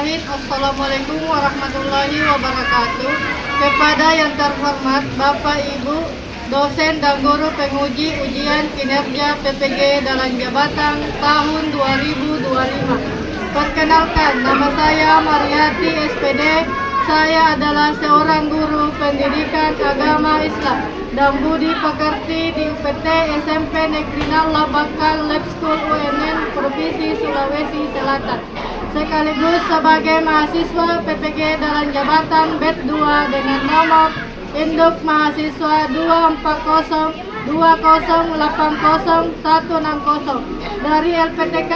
Bismillahirrahmanirrahim. Assalamualaikum warahmatullahi wabarakatuh. Kepada yang terhormat Bapak Ibu dosen dan guru penguji ujian kinerja PPG dalam jabatan tahun 2025. Perkenalkan, nama saya Mariati SPD. Saya adalah seorang guru pendidikan agama Islam dan budi pekerti di UPT SMP Negeri 0 Labakan Lab School UNN Provinsi Sulawesi Selatan, sekaligus sebagai mahasiswa PPG dalam jabatan BED 2 dengan nomor induk mahasiswa 24020800160 dari LPTK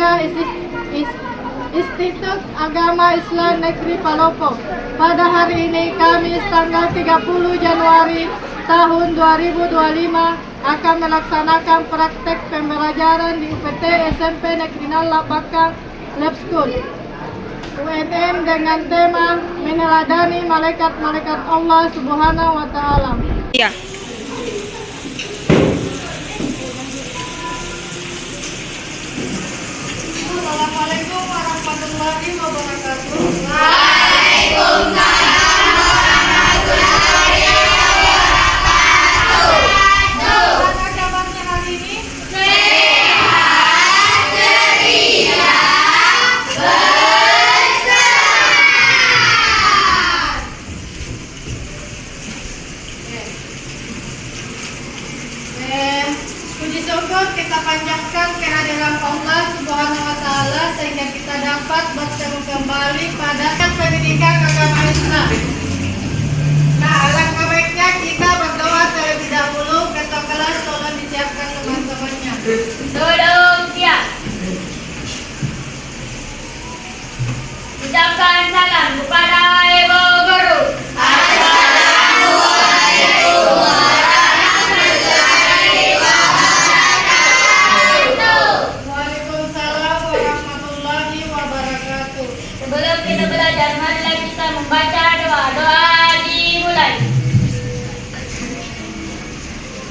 Institut Agama Islam Negeri Palopo. Pada hari ini Kamis tanggal 30 Januari tahun 2025 akan melaksanakan praktek pembelajaran di UPT SMP Negeri 0 Labakan Lab School UNN dengan tema meneladani malaikat-malaikat Allah Subhanahu wa Ta'ala. Iya. Assalamualaikum warahmatullahi wabarakatuh. Waalaikumsalam warahmatullahi wabarakatuh. Apa kabarnya hari ini? Sehat, ceria, bersemangat. Puji syukur kita panjatkan kehadiran Allah Subhanahu wa Ta'ala sehingga kita dapat bertemu kembali pada pendidikan agama Islam. Nah, alangkah baiknya kita berdoa terlebih dahulu. Ketua kelas tolong disiapkan teman-temannya. Duduk siap. Ucapkan salam kepada Ibu Guru. Assalamualaikum warahmatullahi wabarakatuh. Waalaikumsalam warahmatullahi wabarakatuh. Sebelum kita belajar, marilah kita membaca doa dimulai.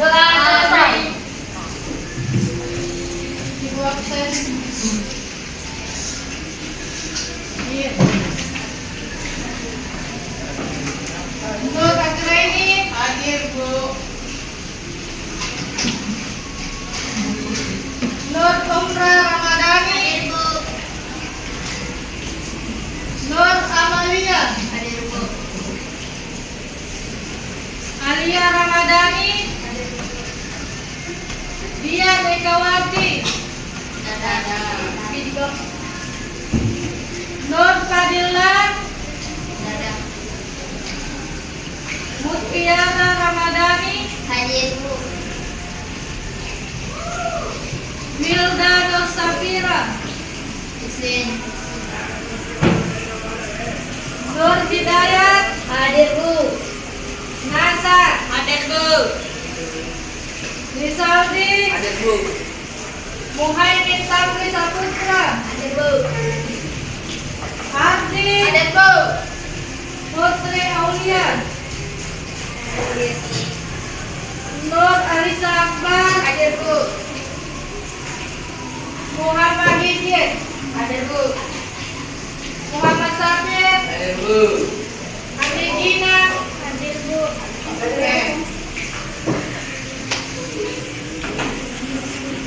Doa selesai. Ibu absen. Iya. Untuk acara ini hadir Bu Nur Umrah Ramadhani, Nur Amalia, Alia Ramadhani, Dia Dekawati, Nur Fadila, Mutiara Ramadhani, Milda Safira, Nur Hidayat, Hadir Bu. Nasar, Hadir Bu. Rizaldi, Ada Bu. Muhaimin Tamri Saputra, Hadir Bu. Ardi, Hadir Bu. Putri Aulia, Nur Alisa Akbar, Hadir Bu. Muhammad Hidayat, Hadir Bu. Muhammad Sabir, Ada Bu. Andi Gina, Hadir Bu.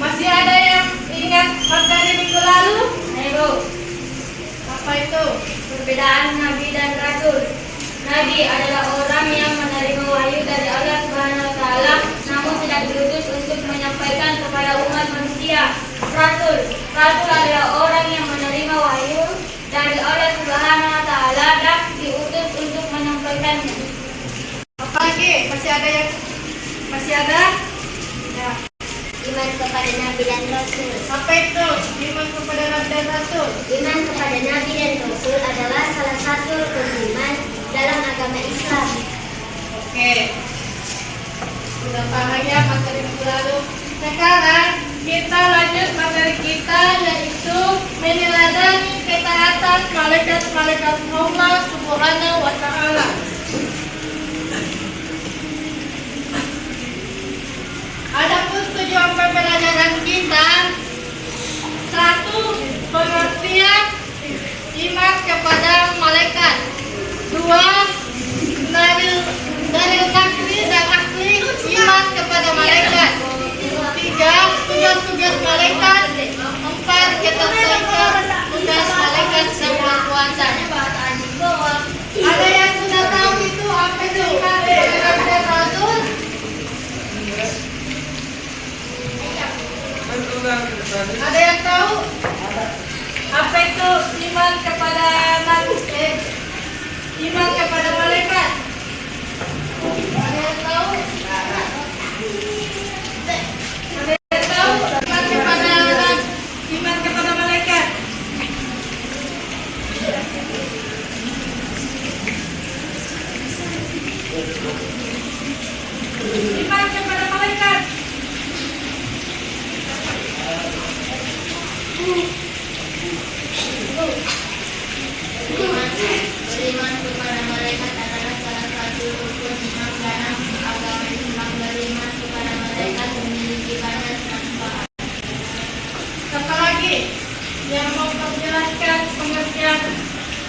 Masih ada yang ingat materi minggu lalu? Hadir Bu. Apa itu? Perbedaan Nabi dan Rasul. Nabi adalah orang yang menerima wahyu dari Allah Subhanahu wa Ta'ala, namun tidak diutus untuk menyampaikan kepada umat manusia. Rasul adalah orang yang menerima wahyu dari Allah Subhanahu wa Ta'ala dan diutus untuk menyampaikannya. Apalagi? Masih ada? Ya. Iman kepada Nabi dan Rasul. Apa itu? Iman kepada Nabi dan Rasul. Iman kepada Nabi dan Rasul adalah salah satu rukun iman dalam agama Islam. Oke. Sudah paham ya materi minggu lalu. Sekarang kita lanjut materi kita, yaitu meneladani ketaatan malaikat-malaikat Allah Subhanahu wa Ta'ala. Adapun tujuan pembelajaran kita, 1. Pengertian iman kepada Ada yang tahu? Apa itu iman kepada nabi? Iman kepada malaikat. Ada yang tahu? Ada yang tahu? Iman kepada malaikat. Iman kepada malaikat. Beriman kepada malaikat adalah salah satu rukun iman karena agama Islam beriman kepada malaikat memiliki banyak manfaat. Satu lagi yang mau menjelaskan pengertian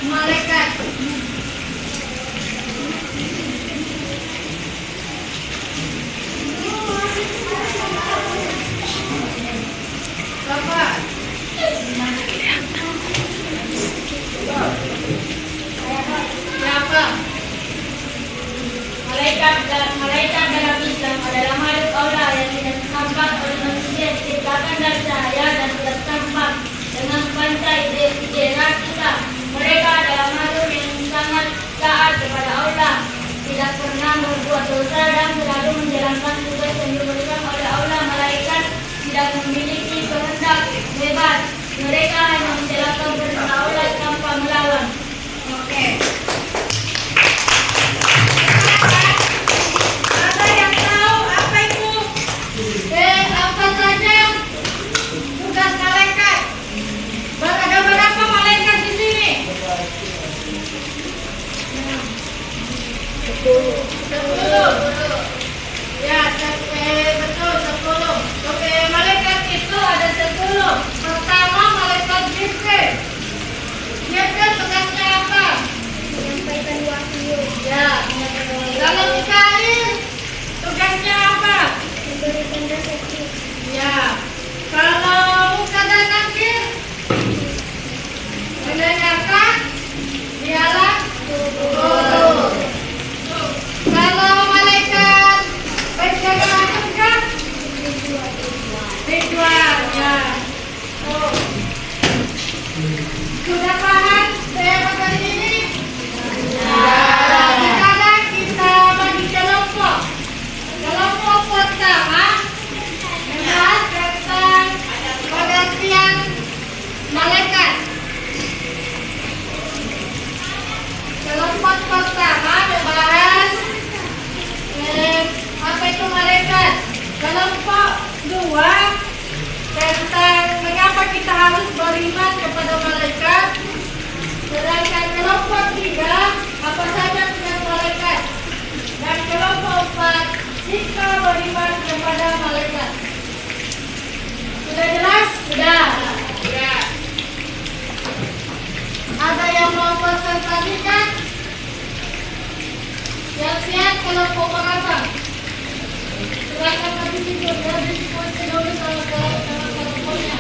malaikat. Bapak. Siapa? Malaikat dalam Islam adalah makhluk Allah yang tidak tampak oleh manusia, diciptakan dari cahaya dan tidak tampak dengan pantai indera kita. Mereka adalah makhluk yang sangat taat kepada Allah, tidak pernah berbuat dosa dan selalu menjalankan tugas yang diberikan oleh Allah. Malaikat tidak memiliki kehendak bebas. Mereka hanya menjalankan perintah Allah tanpa melawan. Oke. Ada yang tahu apa itu? Apa saja tugas malaikat? Ada berapa malaikat di sini? 10. Ya, betul 10. Oke, malaikat itu ada 10. Pertama malaikat Jibril. Jibril tugasnya apa? Menyampaikan wahyu, Ya. Kalau Mikail tugasnya apa? memberikan rezeki, Ya. Kalau Mukaddas Nakir mendengarkan dialah guru. Kalau malaikat penjaga surga Ridwan, ya. Sudah paham saya materi ini? Sekarang kita bagi kelompok. Kelompok pertama membahas tentang pengertian malaikat. Kelompok pertama membahas apa itu malaikat. Kelompok dua tentang mengapa kita harus beriman kepada malaikat. Sedangkan kelompok tiga apa saja tugas malaikat. Dan kelompok empat jika beriman kepada malaikat. Sudah jelas? Sudah. Ya. Ada yang mau presentasikan? Siap-siap kelompok berapa? Silakan berdiskusi dulu sama kelompoknya.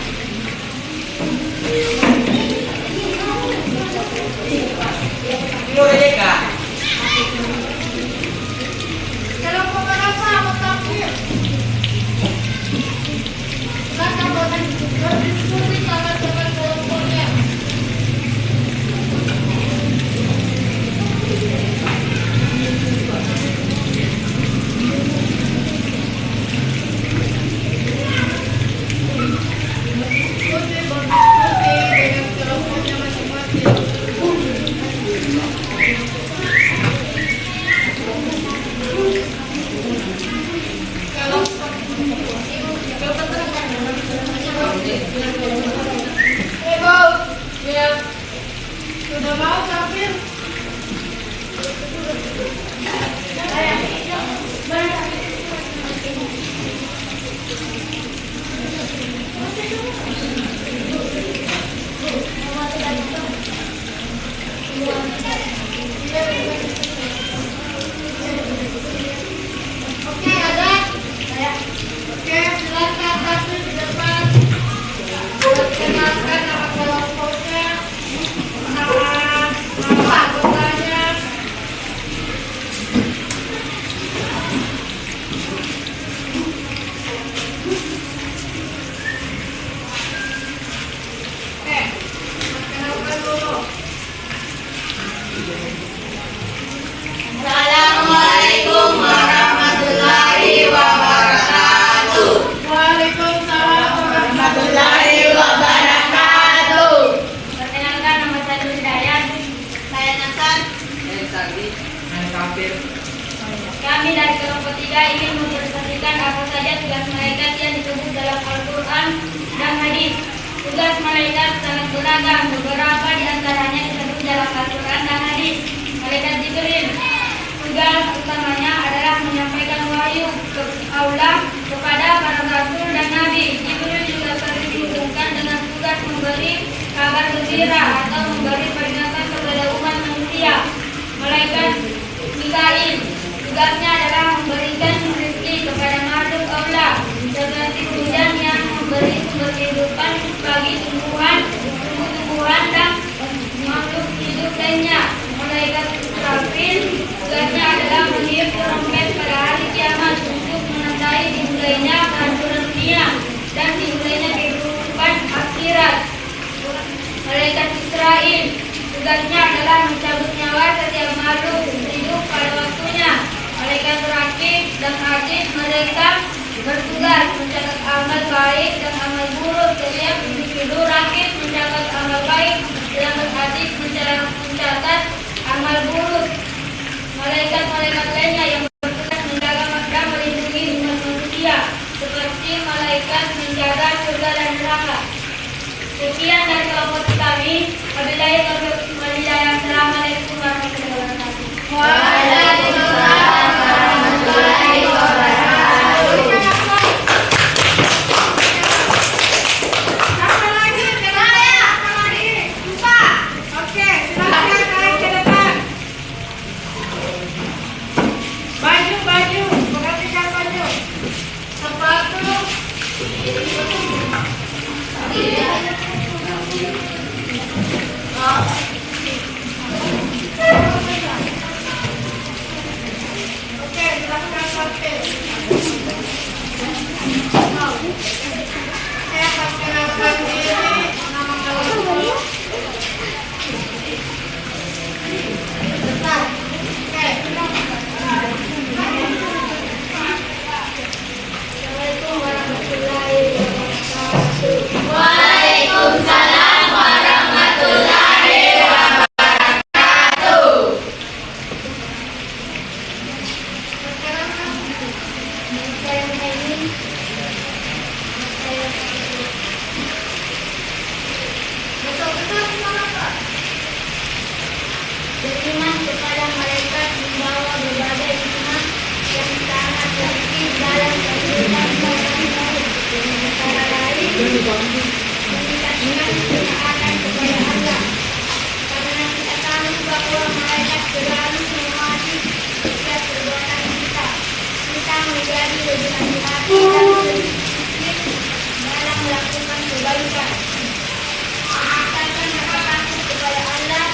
Kelompok berapa mau tampil? Silakan berdiskusi sama kelompoknya. Sudah mau tampil? Oke, ada? Oke, silakan tampil di depan. Perkenalkan nama kelompoknya, nama anggotanya. Assalamualaikum warahmatullahi wabarakatuh. Waalaikumsalam warahmatullahi Wabarakatuh. Perkenalkan, nama saya Nur Hidayat. Saya Nasan. Saya Sardi. Saya Kafir. Kami dari kelompok 3 ingin mempresentasikan apa saja tugas malaikat yang disebut dalam Al-Quran dan hadis. Tugas malaikat sangat beragam, beberapa di antaranya disebut dalam Al-Quran dan hadis. Malaikat Jibril, tugas utamanya adalah menyampaikan wahyu ke Allah kepada para rasul dan nabi. Jibril juga sering dihubungkan dengan tugas memberi kabar gembira atau memberi peringatan kepada umat manusia. Malaikat Mikail, tugasnya adalah memberikan rezeki kepada makhluk Allah seperti hujan yang memberi sumber kehidupan bagi tumbuh-tumbuhan dan makhluk hidup lainnya. Malaikat Israfil, tugasnya adalah meniup trompet pada hari kiamat untuk menandai dimulainya kehancuran dunia dan dimulainya kehidupan akhirat. Malaikat Israel, tugasnya adalah mencabut nyawa setiap makhluk hidup pada waktunya. Malaikat Rakib dan Atid, mereka bertugas mencatat amal baik dan amal buruk. Setiap individu Rakib mencatat amal baik, sedangkan Atid mencatat amal buruk. Malaikat-malaikat lainnya yang bertugas menjaga dan melindungi umat manusia, seperti malaikat menjaga surga dan neraka. Sekian dari kelompok kami. Wabillahi taufiq wal hidayah. Assalamualaikum warahmatullahi wabarakatuh. Waalaikumsalam warahmatullahi wabarakatuh. Siapa lagi? Siapa lagi? Lupa. Oke, silakan naik ke depan. Baju, perhatikan baju. Sepatu. Oke, silakan pakai. Saya perkenalkan diri, nama kalian dulu. Bentar. Oke. Assalamualaikum warahmatullahi wabarakatuh. Waalaikumsalam warahmatullahi wabarakatuh. Beriman kepada malaikat membawa berbagai hikmah yang sangat penting dalam kehidupan orang baik. Antara lain, meningkatkan ketaatan kepada Allah. Karena kita tahu bahwa malaikat selalu mengawasi setiap perbuatan kita. Kita menjadi lebih hati-hati dan lebih disiplin dalam melakukan kebaikan. Meningkatkan rasa takut kepada Allah.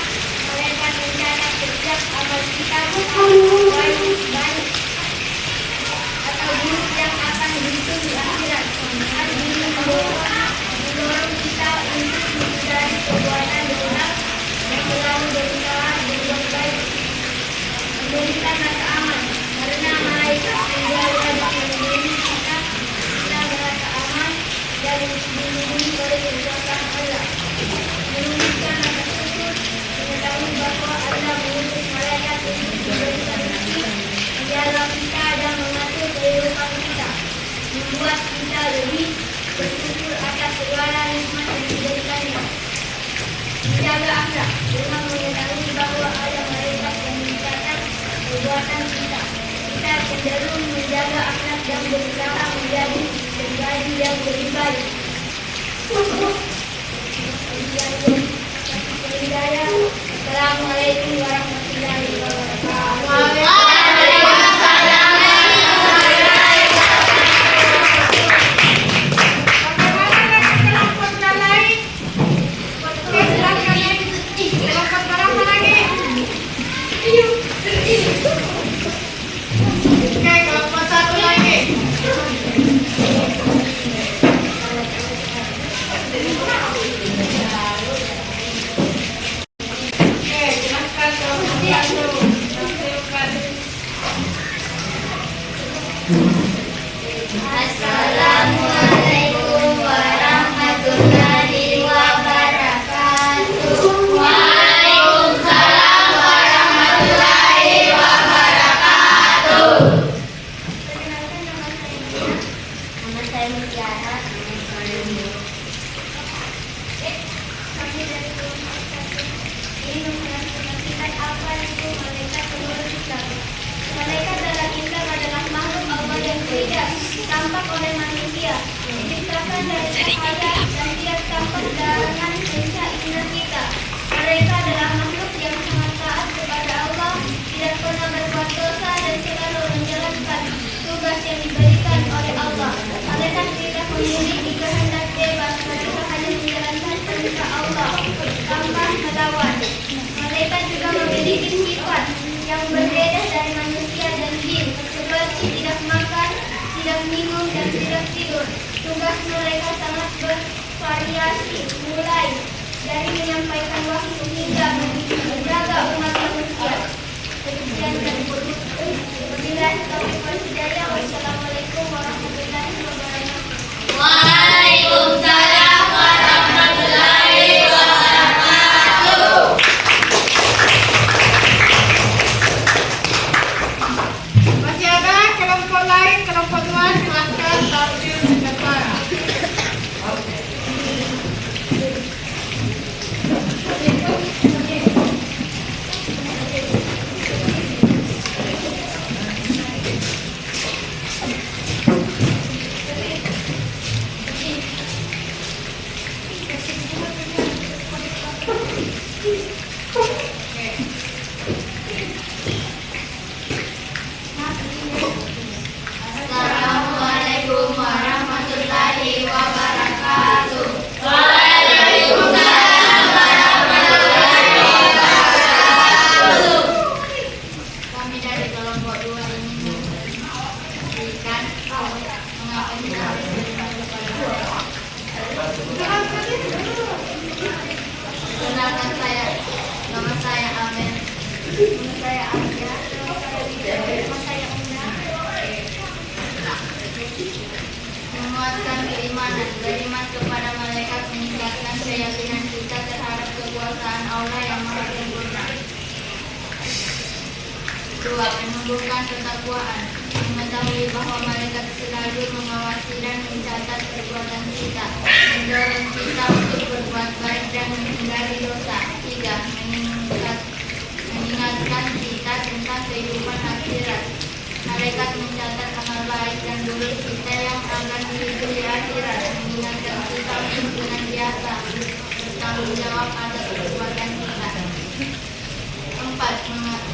Malaikat mencatat setiap amal kita baik atau buruk yang akan dihitung di akhirat. Hal ini mendorong kita untuk menghindari perbuatan dosa dan selalu berusaha berbuat baik. Memberikan rasa aman, karena malaikat menjaga dan melindungi kita merasa aman dan dilindungi oleh kekuasaan Allah. Menunjukkan rasa syukur, mengetahui bahwa Allah mengutus malaikat untuk memberikan rezeki, menjaga kita dan mengatur kehidupan kita, membuat kita lebih bersyukur atas segala nikmat yang diberikannya. Menjaga akhlak dengan mengetahui bahwa ada malaikat yang mencatat perbuatan kita. Kita cenderung menjaga akhlak dan berusaha menjadi pribadi yang lebih baik. Assalamualaikum warahmatullahi wabarakatuh. Oke, kelompok satu lagi. tidak tampak oleh manusia, diciptakan dari cahaya dan tidak tampak dengan pencak indera kita. Mereka adalah makhluk yang sangat taat kepada Allah, tidak pernah berbuat dosa dan selalu menjalankan tugas yang diberikan oleh Allah. Malaikat tidak memiliki kehendak bebas, mereka hanya menjalankan perintah Allah tanpa melawan. Malaikat juga memiliki sifat yang berbeda dari manusia dan jin, seperti tidak makan, tidak minum, dan tidak tidur. Tugas mereka sangat bervariasi, mulai dari menyampaikan wahyu hingga menjaga umat manusia. Sekian dari Wabillahi taufiq wal hidayah. Wassalamualaikum warahmatullahi wabarakatuh. Waalaikumsalam warahmatullahi wabarakatuh. Masih ada kelompok lain, kelompok dua, silahkan tampil di depan. Assalamualaikum warahmatullahi wabarakatuh. Kami dari kelompok 2 ingin memberikan mengapa kita harus beriman kepada Allah. Kenalkan nama saya Amer. Nama saya Alia. Nama saya Wida. Nama saya Unda. Menguatkan keimanan, beriman kepada malaikat, meningkatkan keyakinan kita terhadap kekuasaan Allah yang Maha Sempurna. 2. Menumbuhkan ketakwaan, mengetahui bahwa malaikat selalu mengawasi dan mencatat perbuatan kita, mendorong kita untuk berbuat baik dan menghindari dosa. 3. Mengingatkan kita tentang kehidupan akhirat. Malaikat mencatat amal baik dan buruk kita yang akan dihidup di akhirat, mengingatkan kita untuk senantiasa bertanggung jawab atas perbuatan kita. 4.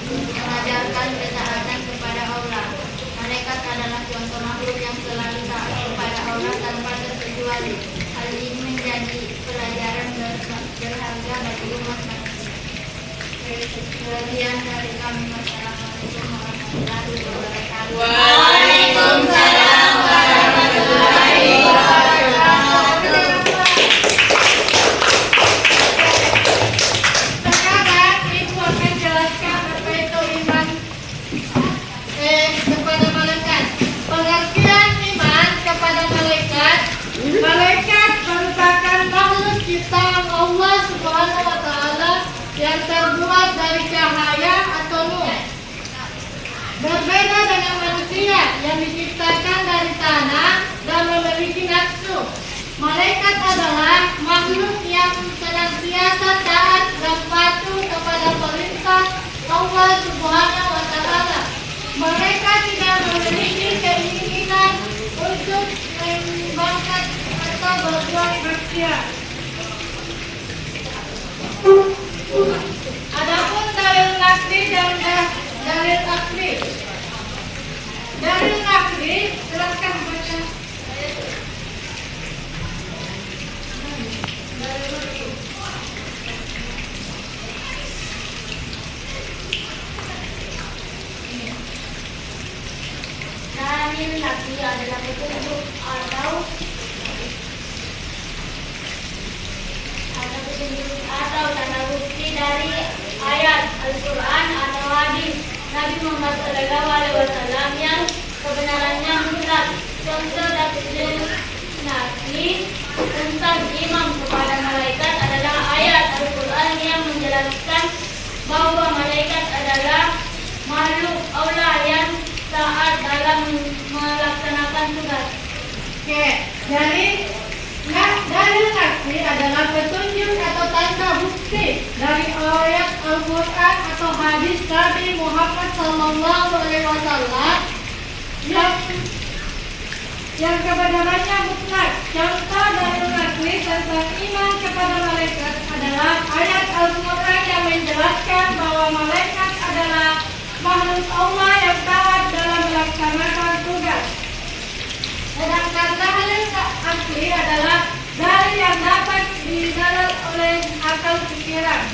Mengajarkan ketaatan kepada Allah. Malaikat adalah contoh makhluk yang selalu taat kepada Allah tanpa terkecuali. Hal ini menjadi pelajaran berharga bagi umat manusia. Sekian dari kami. Wassalamualaikum warahmatullahi wabarakatuh. Waalaikumsalam warahmatullahi wabarakatuh. Sekarang Ibu akan jelaskan apa itu iman kepada malaikat. Pengertian iman kepada malaikat. Malaikat merupakan makhluk ciptaan Allah Subhanahu wa taala yang terbuat dari cahaya atau nur. Berbeda dengan manusia yang diciptakan dari tanah dan memiliki nafsu. Malaikat adalah makhluk yang senantiasa taat dan patuh kepada perintah Allah Subhanahu wa taala. Mereka tidak memiliki keinginan untuk mengembangkan atau berbuat maksiat. Adapun dalil nakli dan dalil akli. Dalil nakli, silakan baca. Dalil nakli adalah petunjuk atau tanda bukti dari ayat Al-Quran atau hadis Nabi Muhammad SAW yang kebenarannya mutlak. Contoh dalil nakli tentang iman kepada malaikat adalah ayat Al-Quran yang menjelaskan bahwa malaikat adalah makhluk Allah yang taat dalam melaksanakan tugas. Oke, jadi dalil nakli adalah petunjuk atau tanda bukti dari ayat Al-Quran atau hadis Nabi Muhammad SAW yang yang kebenarannya mutlak. Contoh dari nakli tentang iman kepada malaikat adalah ayat Al-Quran yang menjelaskan bahwa malaikat adalah makhluk Allah yang taat dalam melaksanakan tugas. Sedangkan dalil asli adalah dalil yang dapat didalil oleh akal pikiran.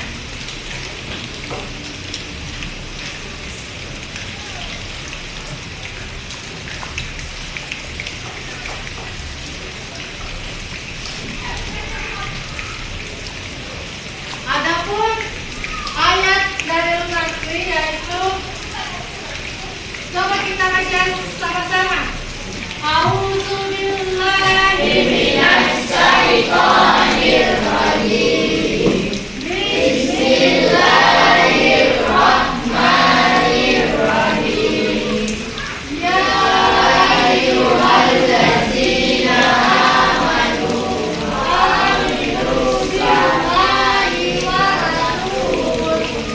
Adapun ayat dari nakli yaitu, coba kita baca sama-sama. A'udzubillahi minasyaitonir rajim. Bismillahirrahmanirrahim. Ya ayyuhallazina amanu aminu billahi wa rasulihi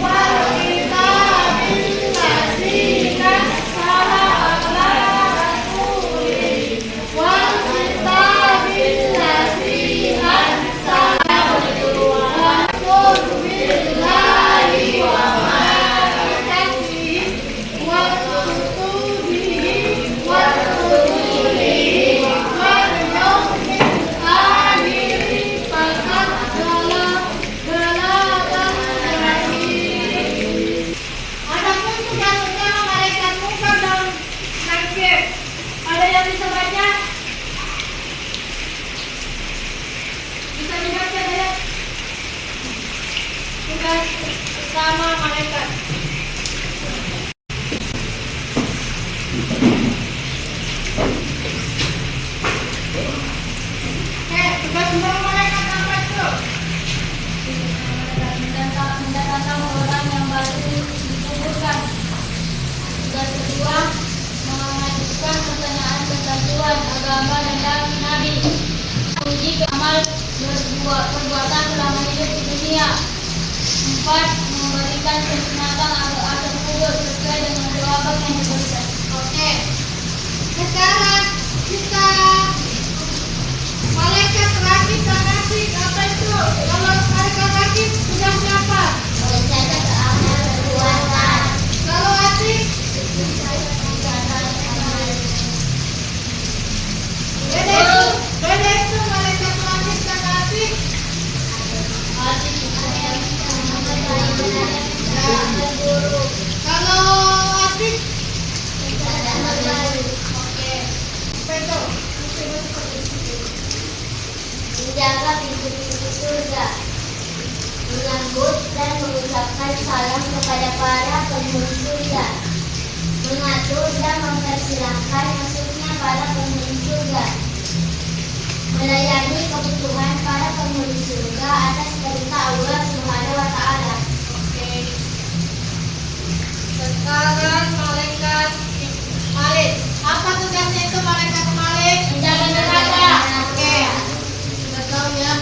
wal kitabil ladzi nazzala ala rasulihi wal kitabil ladzi anzala wa qul billahi wa malaikatihi wa kutubihi wa rusulihi wal yawmil akhir faqad balagan jahil. Adapun tugas utama malaikat munkar dan nakir, ada yang bisa baca? Bisa dibaca ya? Tugas utama malaikat. Tugas utama malaikat apa itu? Mendatangkan orang yang baru dikuburkan. Tugas kedua, mengajukan pertanyaan tentang Tuhan, agama, dan Nabi. Uji amal perbuatan selama hidup di dunia. 4. Memberikan kenikmatan atau kubur sesuai dengan jawaban yang diberikan. Oke. Sekarang kita malaikat rakib dan asik apa itu? Kalau malaikat rakib sudah siapa? Mencatat amal perbuatan. Kalau asik? Beda itu malaikat rakib dan asik. Kalau asik? Oke. Apa itu? Menjaga pintu-pintu surga, menyambut dan mengucapkan salam kepada para penghuni surga, mengatur dan mempersilahkan masuknya para penghuni surga, melayani kebutuhan para penghuni surga atas perintah Allah Subhanahu wa Ta'ala. Oke. Sekarang malaikat Malik. Apa tugasnya itu malaikat Malik? Menjaga neraka. Oke. Sudah tahu ya.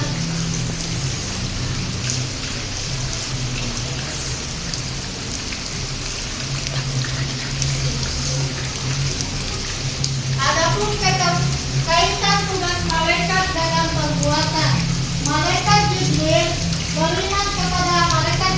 Adapun kaitan tugas malaikat dengan perbuatan. Malaikat Jibril beriman kepada malaikat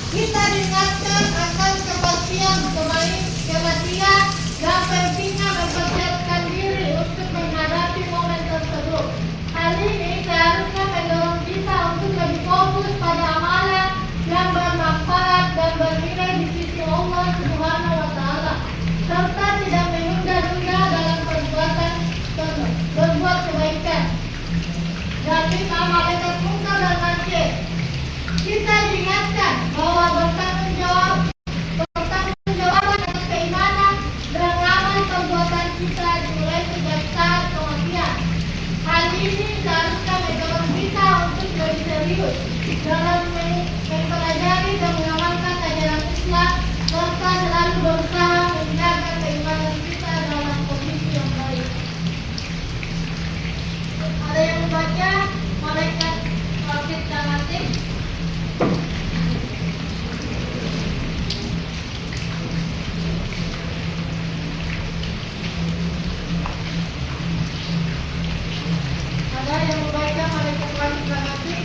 Kita diingatkan akan kepastian dan pentingnya mempersiapkan diri untuk menghadapi momen tersebut. Hal ini seharusnya mendorong kita untuk lebih fokus pada amalan yang bermanfaat dan bernilai di sisi Allah Subhanahu wa Ta'ala, serta tidak menunda-nunda dalam berbuat kebaikan dan kita malaikat munkar dan nakir. Kita diingatkan bahwa bertanggung jawaban atas keimanan dan amal perbuatan kita dimulai sejak saat kematian. Hal ini seharusnya mendorong kita untuk lebih serius dalam mempelajari dan mengamalkan ajaran Islam, serta selalu berusaha menjaga keimanan kita dalam kondisi yang baik. Ada yang membaca malaikat Wafid dan Atik? Ada yang membaca malaikat Wafid dan Atik?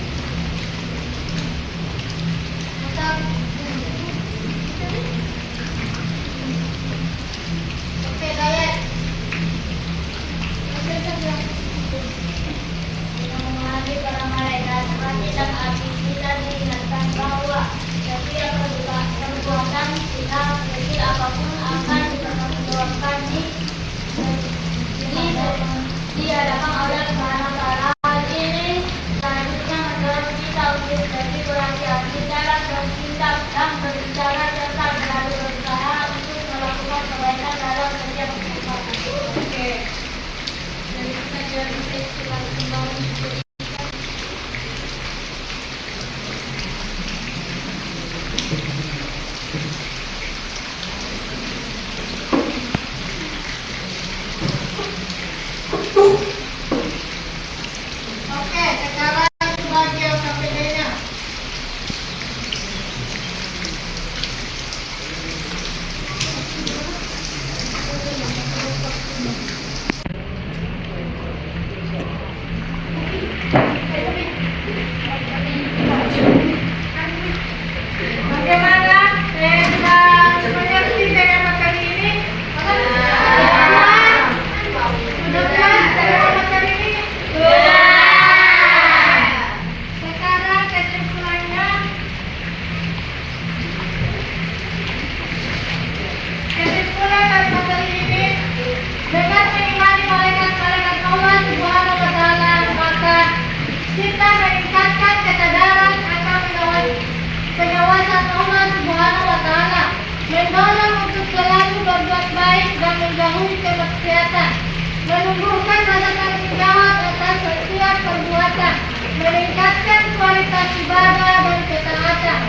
Oke, Dayat. Mengenai para malaikat, mati dan api kita diingatkan bahwa setiap perbuatan kita kecil apapun akan dipertanggungjawabkan di hadapan Allah Subhanahu wa Ta'ala. Hal ini selanjutnya mendorong kita untuk lebih berhati-hati dalam bertindak dan berbicara, serta selalu berusaha untuk melakukan kebaikan dalam setiap kesempatan. Oke. Dari pelajaran kita kembali. Oke, sekarang bagi LKPD-nya. Bagaimana mengerti dengan materi ini? Sudah puas dengan materi ini? Sekarang kesimpulannya. Kesimpulan dari materi ini, dengan mengimani malaikat-malaikat Allah Subhanahu wa Ta'ala, maka kita meningkatkan kesadaran akan pengawasan Allah Subhanahu wa Ta'ala, mendorong untuk selalu berbuat baik dan menjauhi kemaksiatan, menumbuhkan rasa tanggung jawab atas setiap perbuatan, meningkatkan kualitas ibadah dan ketaatan,